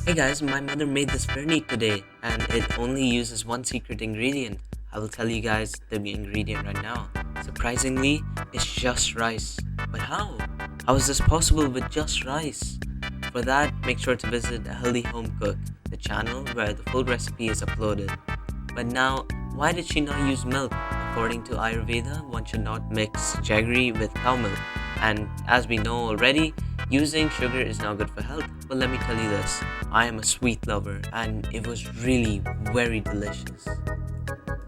Hey guys, my mother made this Phirni today and it only uses one secret ingredient. I will tell you guys the ingredient right now. Surprisingly, it's just rice. But how? How is this possible with just rice? For that, make sure to visit A Healthy Home Cook, the channel where the full recipe is uploaded. But now, why did she not use milk? According to Ayurveda, one should not mix jaggery with cow milk. And as we know already, using sugar is not good for health. But let me tell you this, I am a sweet lover and it was really very delicious.